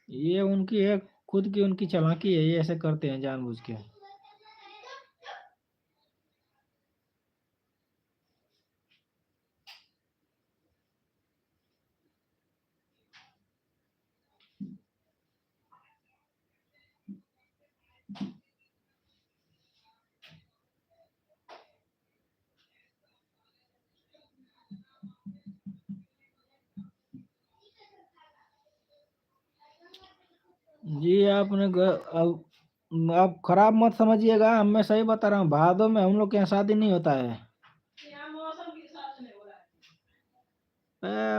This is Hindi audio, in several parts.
ये उनकी है, खुद की उनकी चालाकी है, ये ऐसे करते हैं जानबूझ के। जी अब आप खराब मत समझिएगा, मैं सही बता रहा हूँ, भादों में हम लोग के यहाँ शादी नहीं होता है।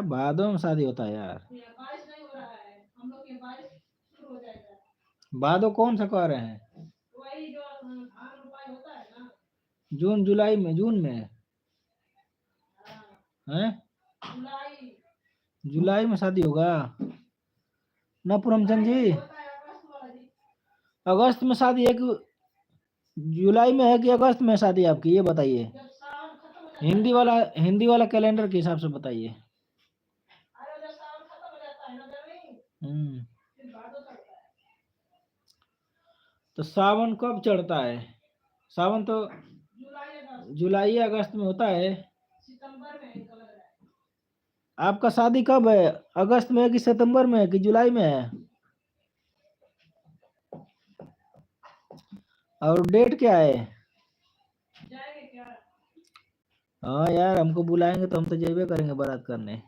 भादों में शादी होता है यार। भादों कौन सा कह रहे हैं? जून जुलाई में, जून में है? जुलाई में शादी होगा ना पूरमचंद जी? अगस्त में शादी है कि जुलाई में है कि अगस्त में शादी आपकी, ये बताइए। हिंदी वाला कैलेंडर के हिसाब से बताइए। तो सावन कब चढ़ता है? सावन तो जुलाई अगस्त में होता है। आपका शादी कब है? अगस्त में है कि सितंबर में है कि जुलाई में है? और डेट क्या है? हाँ यार, हमको बुलाएंगे तो हम तो जेबे करेंगे बारात करने।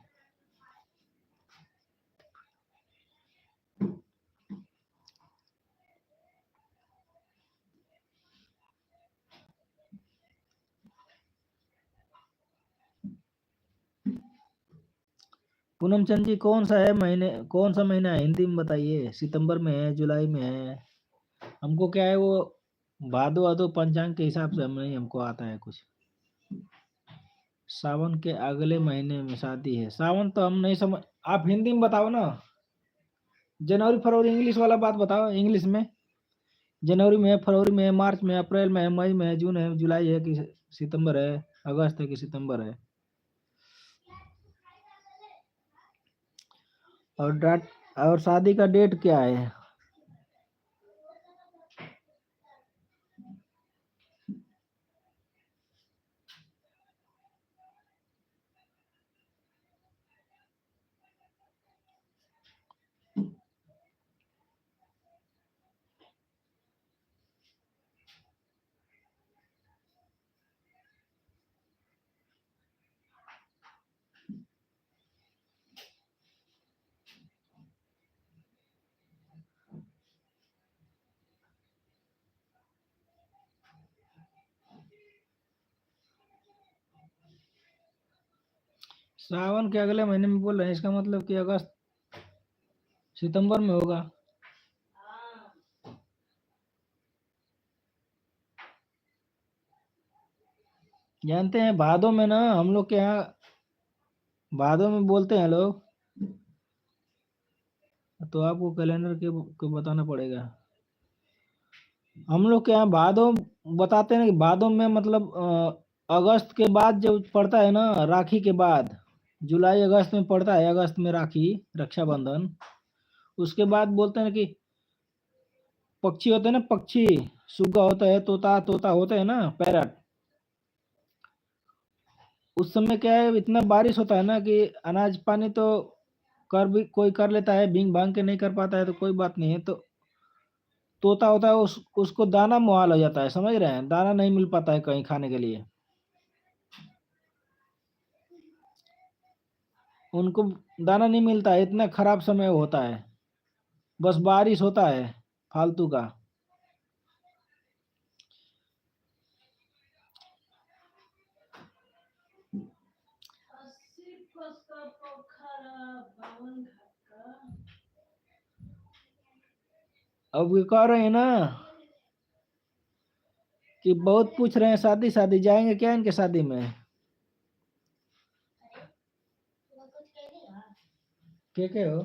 पूनम चंद जी, कौन सा है महीने, कौन सा महीना है हिंदी में बताइए? सितंबर में है, जुलाई में है? हमको क्या है वो भादो आदो पंचांग के हिसाब से हम नहीं, हमको आता है कुछ। सावन के अगले महीने में शादी है, सावन तो हम नहीं समझ। आप हिंदी में बताओ ना, जनवरी फरवरी इंग्लिश वाला बात बताओ इंग्लिश में। जनवरी में है, फरवरी में है, मार्च में है, अप्रैल में है, मई में है, जून है, जुलाई है कि सितंबर है, अगस्त है कि सितंबर है? और शादी का डेट क्या है? सावन के अगले महीने में बोल रहे हैं, इसका मतलब कि अगस्त सितंबर में होगा। जानते हैं भादों में ना, हम लोग के यहाँ भादों में बोलते हैं लोग, तो आपको कैलेंडर के को बताना पड़ेगा। हम लोग के यहाँ भादों बताते हैं कि भादों में मतलब अगस्त के बाद जब पड़ता है ना, राखी के बाद, जुलाई अगस्त में पड़ता है, अगस्त में राखी, रक्षाबंधन। उसके बाद बोलते हैं कि पक्षी होते हैं ना, पक्षी, सुग्गा होता है, तोता तोता होते हैं ना, पैरट। उस समय क्या है, इतना बारिश होता है ना कि अनाज पानी तो कर भी कोई कर लेता है, भींग भांग के नहीं कर पाता है तो कोई बात नहीं है, तो तोता होता है उसको दाना मुहाल हो जाता है, समझ रहे हैं? दाना नहीं मिल पाता है कहीं खाने के लिए, उनको दाना नहीं मिलता है, इतना खराब समय होता है। बस बारिश होता है फालतू का। अब ये कह रहे हैं ना कि बहुत पूछ रहे हैं शादी शादी, जाएंगे क्या इनके शादी में? क्या हो?